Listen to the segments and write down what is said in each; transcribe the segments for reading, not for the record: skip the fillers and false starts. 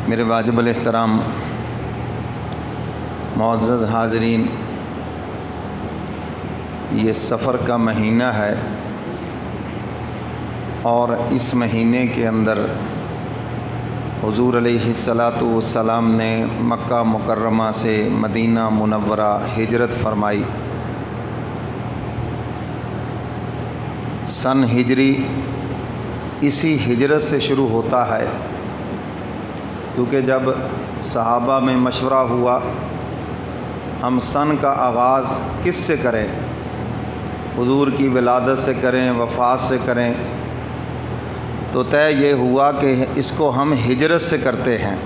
میرے واجب الاحترام معزز حاضرین، یہ سفر کا مہینہ ہے اور اس مہینے کے اندر حضور علیہ الصلاۃ والسلام نے مکہ مکرمہ سے مدینہ منورہ ہجرت فرمائی۔ سن ہجری اسی ہجرت سے شروع ہوتا ہے، کیونکہ جب صحابہ میں مشورہ ہوا ہم سن کا آغاز کس سے کریں، حضور کی ولادت سے کریں، وفات سے کریں، تو طے یہ ہوا کہ اس کو ہم ہجرت سے کرتے ہیں۔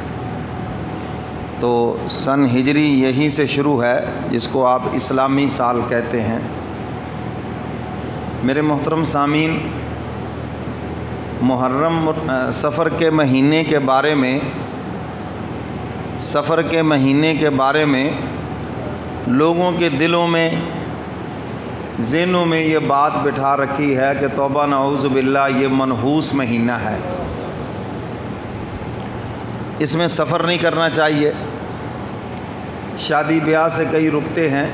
تو سن ہجری یہیں سے شروع ہے، جس کو آپ اسلامی سال کہتے ہیں۔ میرے محترم سامعین، محرم سفر کے مہینے کے بارے میں لوگوں کے دلوں میں، ذہنوں میں یہ بات بٹھا رکھی ہے کہ توبہ نعوذ باللہ یہ منحوس مہینہ ہے، اس میں سفر نہیں کرنا چاہیے۔ شادی بیاہ سے کئی رکتے ہیں۔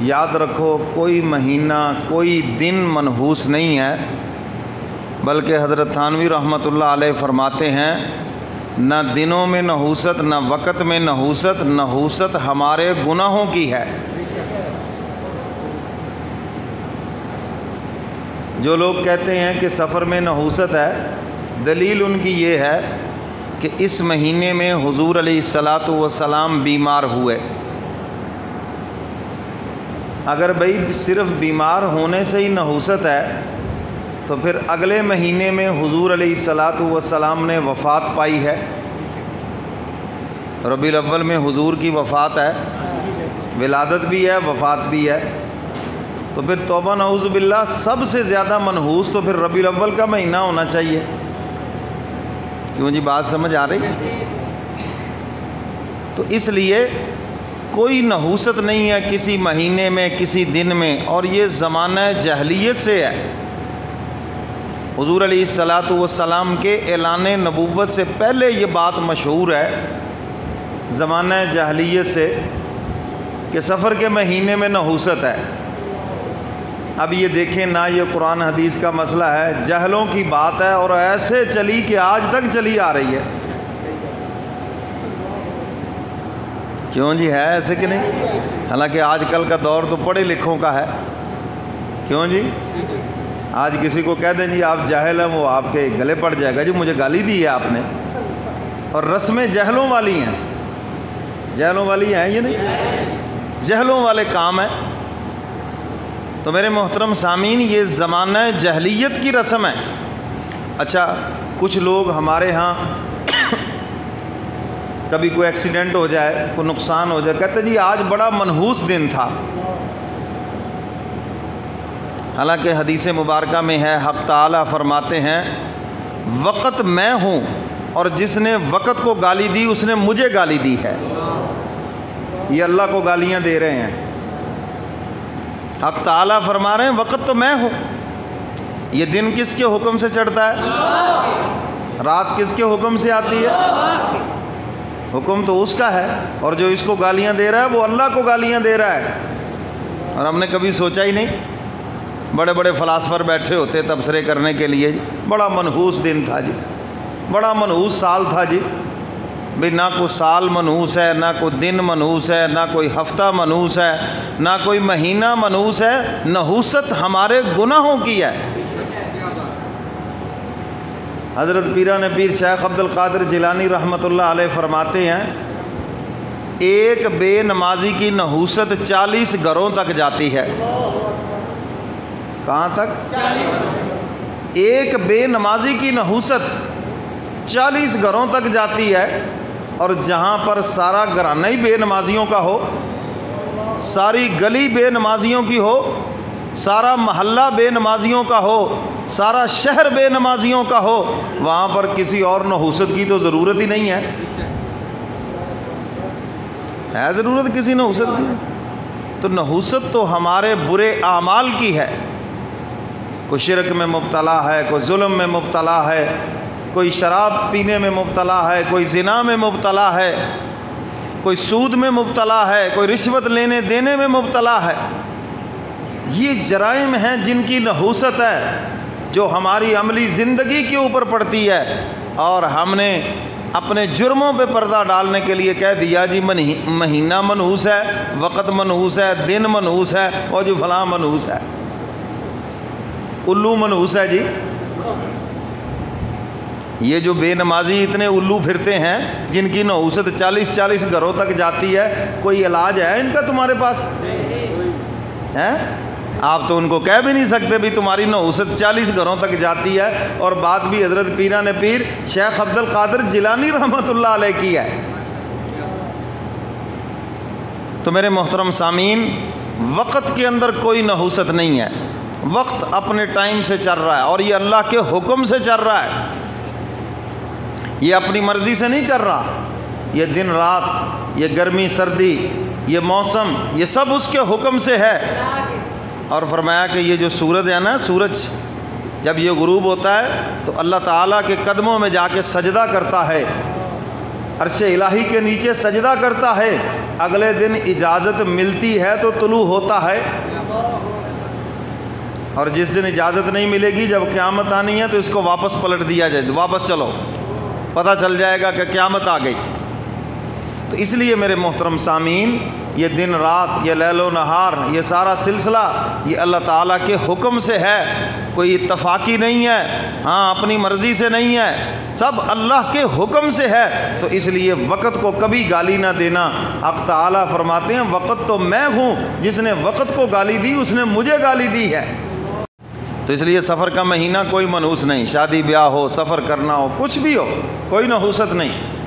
یاد رکھو، کوئی مہینہ، کوئی دن منحوس نہیں ہے، بلکہ حضرت تھانوی رحمۃ اللہ علیہ فرماتے ہیں نہ دنوں میں نحوست، نہ وقت میں نحوست، نحوست ہمارے گناہوں کی ہے۔ جو لوگ کہتے ہیں کہ سفر میں نحوست ہے، دلیل ان کی یہ ہے کہ اس مہینے میں حضور علیہ الصلاۃ والسلام بیمار ہوئے۔ اگر بھئی صرف بیمار ہونے سے ہی نحوست ہے تو پھر اگلے مہینے میں حضور علیہ الصلاۃ والسلام نے وفات پائی ہے۔ ربیع الاول میں حضور کی وفات ہے، ولادت بھی ہے، وفات بھی ہے، تو پھر توبہ نعوذ باللہ سب سے زیادہ منحوس تو پھر ربیع الاول کا مہینہ ہونا چاہیے۔ کیوں جی، بات سمجھ آ رہی؟ تو اس لیے کوئی نحوست نہیں ہے کسی مہینے میں، کسی دن میں، اور یہ زمانہ جاہلیت سے ہے۔ حضور علیہ الصلاۃ والسلام کے اعلان نبوت سے پہلے یہ بات مشہور ہے، زمانہ جاہلیت سے، کہ سفر کے مہینے میں نحوست ہے۔ اب یہ دیکھیں، نہ یہ قرآن حدیث کا مسئلہ ہے، جہلوں کی بات ہے، اور ایسے چلی کہ آج تک چلی آ رہی ہے۔ کیوں جی، ہے ایسے کہ نہیں؟ حالانکہ آج کل کا دور تو پڑھے لکھوں کا ہے۔ کیوں جی؟ آج کسی کو کہہ دیں جی آپ جاہل ہیں، وہ آپ کے گلے پڑ جائے گا، جی مجھے گالی دی ہے آپ نے۔ اور رسمیں جہلوں والی ہیں، جہلوں والی ہیں، یہ نہیں، جہلوں والے کام ہیں۔ تو میرے محترم سامعین، یہ زمانہ جہلیت کی رسم ہے۔ اچھا، کچھ لوگ ہمارے ہاں کبھی کوئی ایکسیڈنٹ ہو جائے، کوئی نقصان ہو جائے، کہتے جی آج بڑا منحوس دن تھا۔ حالانکہ حدیث مبارکہ میں ہے، حق تعالیٰ فرماتے ہیں وقت میں ہوں، اور جس نے وقت کو گالی دی اس نے مجھے گالی دی ہے۔ یہ اللہ کو گالیاں دے رہے ہیں۔ حق تعالیٰ فرما رہے ہیں وقت تو میں ہوں۔ یہ دن کس کے حکم سے چڑھتا ہے؟ رات کس کے حکم سے آتی ہے؟ حکم تو اس کا ہے، اور جو اس کو گالیاں دے رہا ہے وہ اللہ کو گالیاں دے رہا ہے۔ اور ہم نے کبھی سوچا ہی نہیں، بڑے بڑے فلاسفر بیٹھے ہوتے تبصرے کرنے کے لیے، بڑا منحوس دن تھا جی، بڑا منحوس سال تھا جی۔ بھئی نہ کوئی سال منحوس ہے، نہ کوئی دن منحوس ہے، نہ کوئی ہفتہ منحوس ہے، نہ کوئی مہینہ منحوس ہے، نحوست ہمارے گناہوں کی ہے۔ حضرت پیران پیر شیخ عبد القادر جیلانی رحمۃ اللہ علیہ فرماتے ہیں ایک بے نمازی کی نحوست 40 گھروں تک جاتی ہے۔ کہاں تک؟ ایک بے نمازی کی نحوست 40 گھروں تک جاتی ہے، اور جہاں پر سارا گھرانہ ہی بے نمازیوں کا ہو، ساری گلی بے نمازیوں کی ہو، سارا محلہ بے نمازیوں کا ہو، سارا شہر بے نمازیوں کا ہو، وہاں پر کسی اور نحوست کی تو ضرورت ہی نہیں ہے۔ ہے ضرورت کسی نحوست کی؟ تو نحوست تو ہمارے برے اعمال کی ہے۔ کوئی شرک میں مبتلا ہے، کوئی ظلم میں مبتلا ہے، کوئی شراب پینے میں مبتلا ہے، کوئی زنا میں مبتلا ہے، کوئی سود میں مبتلا ہے، کوئی رشوت لینے دینے میں مبتلا ہے۔ یہ جرائم ہیں جن کی نحوست ہے، جو ہماری عملی زندگی کے اوپر پڑتی ہے، اور ہم نے اپنے جرموں پہ پردہ ڈالنے کے لیے کہہ دیا جی مہینہ منحوس ہے، وقت منحوس ہے، دن منحوس ہے، اور جو فلاں منحوس ہے، الو منحوس ہے جی۔ یہ جو بے نمازی اتنے الو پھرتے ہیں جن کی نحوست 40 گھروں تک جاتی ہے، کوئی علاج ہے ان کا تمہارے پاس ہے؟ آپ تو ان کو کہہ بھی نہیں سکتے بھی تمہاری نحوست 40 گھروں تک جاتی ہے، اور بات بھی حضرت پیران پیر شیخ عبد القادر جیلانی رحمۃ اللہ علیہ کی ہے۔ تو میرے محترم سامعین، وقت کے اندر کوئی نحوست نہیں ہے، وقت اپنے ٹائم سے چل رہا ہے، اور یہ اللہ کے حکم سے چل رہا ہے، یہ اپنی مرضی سے نہیں چل رہا۔ یہ دن رات، یہ گرمی سردی، یہ موسم، یہ سب اس کے حکم سے ہے۔ اور فرمایا کہ یہ جو سورج ہے نا، سورج جب یہ غروب ہوتا ہے تو اللہ تعالیٰ کے قدموں میں جا کے سجدہ کرتا ہے، عرش الہی کے نیچے سجدہ کرتا ہے، اگلے دن اجازت ملتی ہے تو طلوع ہوتا ہے، اور جس دن اجازت نہیں ملے گی، جب قیامت آنی ہے تو اس کو واپس پلٹ دیا جائے، واپس چلو، پتہ چل جائے گا کہ قیامت آ گئی۔ تو اس لیے میرے محترم سامعین، یہ دن رات، یہ لیل و نہار، یہ سارا سلسلہ یہ اللہ تعالیٰ کے حکم سے ہے، کوئی اتفاقی نہیں ہے، ہاں اپنی مرضی سے نہیں ہے، سب اللہ کے حکم سے ہے۔ تو اس لیے وقت کو کبھی گالی نہ دینا۔ حق تعالیٰ فرماتے ہیں وقت تو میں ہوں، جس نے وقت کو گالی دی اس نے مجھے گالی دی ہے۔ تو اس لیے سفر کا مہینہ کوئی منحوس نہیں، شادی بیاہ ہو، سفر کرنا ہو، کچھ بھی ہو، کوئی نحوست نہیں۔